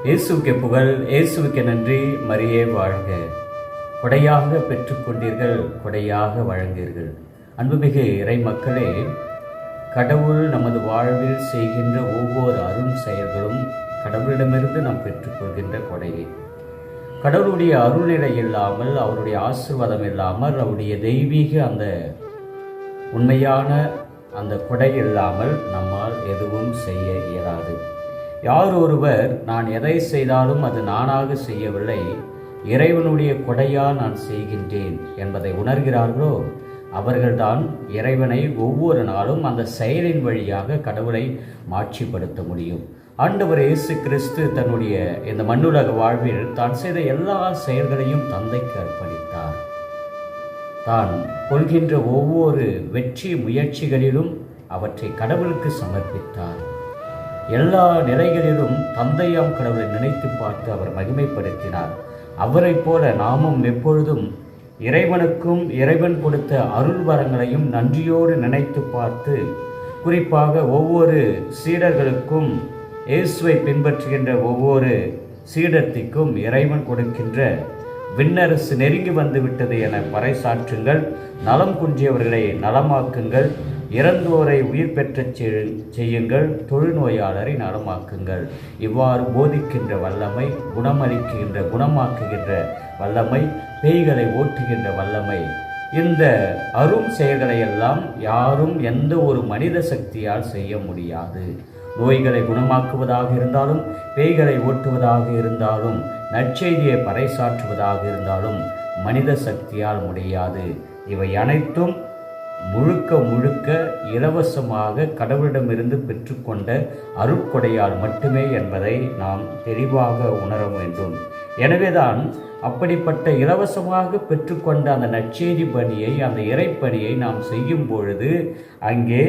இயேசுவுக்கு புகழ், இயேசுவுக்கு நன்றி, மரியே வாழ்க. கொடையாக பெற்றுக்கொண்டீர்கள், கொடையாக வழங்கீர்கள். அன்புமிகு இறை மக்களே, கடவுள் நமது வாழ்வில் செய்கின்ற ஒவ்வொரு அரும் செயல்களும் கடவுளிடமிருந்து நாம் பெற்றுக்கொள்கின்ற கொடையே. கடவுளுடைய அருள்நிலை இல்லாமல், அவருடைய ஆசீர்வாதம் இல்லாமல், அவருடைய தெய்வீக அந்த உண்மையான அந்த கொடை இல்லாமல் நம்மால் எதுவும் செய்ய இயலாது. யார் ஒருவர் நான் எதை செய்தாலும் அது நானாக செய்யவில்லை, இறைவனுடைய கொடையால் நான் செய்கின்றேன் என்பதை உணர்கிறார்களோ அவர்கள்தான் இறைவனை ஒவ்வொரு நாளும் அந்த செயலின் வழியாக கடவுளை மாட்சிப்படுத்த முடியும். ஆண்டவர் இயேசு கிறிஸ்து தன்னுடைய இந்த மண்ணுலக வாழ்வில் தான் செய்த எல்லா செயல்களையும் தந்தைக்கு அர்ப்பணித்தார். தான் கொள்கின்ற ஒவ்வொரு வெற்றி முயற்சிகளிலும் அவற்றை கடவுளுக்கு சமர்ப்பித்தார். எல்லா நிலைகளிலும் தந்தையாம் கடவுளை நினைத்து பார்த்து அவர் மகிமைப்படுத்தினார். அவரை போல நாமும் எப்பொழுதும் இறைவனுக்கும் இறைவன் கொடுத்த அருள் வரங்களையும் நன்றியோடு நினைத்து பார்த்து, குறிப்பாக ஒவ்வொரு சீடர்களுக்கும், இயேசுவை பின்பற்றுகின்ற ஒவ்வொரு சீடத்திற்கும் இறைவன் கொடுக்கின்ற விண்ணரசு நெருங்கி வந்து விட்டது என பறைசாற்றுங்கள். நலம் குன்றியவர்களை நலமாக்குங்கள், இறந்தோரை உயிர் பெற்றச் செய்யுங்கள், தொழுநோயாளரை நலமாக்குங்கள். இவ்வாறு போதிக்கின்ற வல்லமை, குணமளிக்கின்ற குணமாக்குகின்ற வல்லமை, பேய்களை ஓட்டுகின்ற வல்லமை, இந்த அரும் செயல்களை எல்லாம் யாரும் எந்த ஒரு மனித சக்தியால் செய்ய முடியாது. நோய்களை குணமாக்குவதாக இருந்தாலும், பேய்களை ஓட்டுவதாக இருந்தாலும், நற்செய்தியை பறைசாற்றுவதாக இருந்தாலும் மனித சக்தியால் முடியாது. இவை அனைத்தும் முழுக்க இலவசமாக கடவுளிடமிருந்து பெற்றுக்கொண்ட அருட்கொடையால் மட்டுமே என்பதை நாம் தெளிவாக உணர வேண்டும். எனவேதான் அப்படிப்பட்ட இலவசமாக பெற்றுக்கொண்ட அந்த நற்செய்தி பணியை, அந்த இறைப்பணியை நாம் செய்யும் பொழுது அங்கே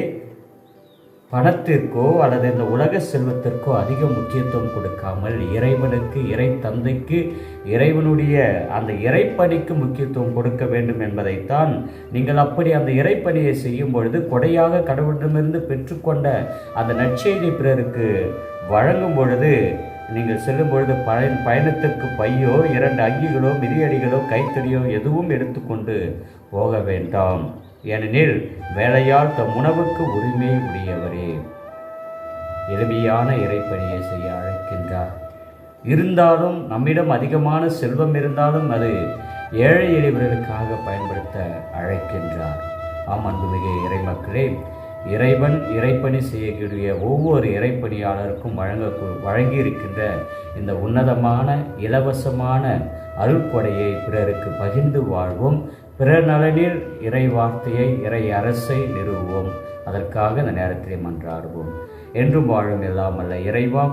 பணத்திற்கோ அல்லது இந்த உலக செல்வத்திற்கோ அதிக முக்கியத்துவம் கொடுக்காமல் இறைவனுக்கு, இறை தந்தைக்கு, இறைவனுடைய அந்த இறைப்பணிக்கு முக்கியத்துவம் கொடுக்க வேண்டும் என்பதைத்தான் நீங்கள் அப்படி அந்த இறைப்பணியை செய்யும் பொழுது கொடையாக கடவுளிடமிருந்து பெற்றுக்கொண்ட அந்த நற்செய்தி பிறருக்கு வழங்கும் பொழுது, நீங்கள் செல்லும் பொழுது பயணத்திற்கு பையோ, 2 அங்கிகளோ, மிதியடிகளோ, கைத்தடியோ எதுவும் எடுத்துக்கொண்டு போக வேண்டாம். ஏனெனில் வேலையால் தம் உணவுக்கு உரிமை உடையவரே. எளிமையான இறைப்பணியை செய்ய அழைக்கின்றார். இருந்தாலும் நம்மிடம் அதிகமான செல்வம் இருந்தாலும் அது ஏழை எளியவர்களுக்காக பயன்படுத்த அழைக்கின்றார். ஆம் அன்புமிகு இறை மக்களே, இறைவன் இறைப்பணி செய்யக்கூடிய ஒவ்வொரு இறைப்பணியாளருக்கும் வழங்கியிருக்கின்ற இந்த உன்னதமான இலவசமான அருள்கொடையை பிறருக்கு பகிர்ந்து வாழ்வோம். பிறர் நலனில் இறை வார்த்தையை, இறை அரசை நிறுவுவோம். அதற்காக இந்த நேரத்திலே மன்றாடுவோம். என்றும் வாழும் எல்லாம் அல்ல இறைவா,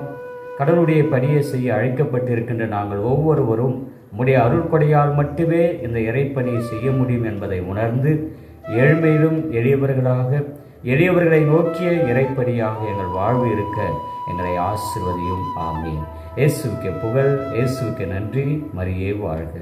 கடவுளுடைய பணியை செய்ய அழைக்கப்பட்டிருக்கின்ற நாங்கள் ஒவ்வொருவரும் உம்முடைய அருள்கொடையால் மட்டுமே இந்த இறைப்பணியை செய்ய முடியும் என்பதை உணர்ந்து, ஏழ்மையிலும் எளியவர்களை நோக்கிய இறைப்பணியாக எங்கள் வாழ்வு இருக்க எங்களை ஆசீர்வதியும். ஆமீன். இயேசுவுக்கு புகழ், இயேசுவுக்கு நன்றி, மரியே வாழ்க.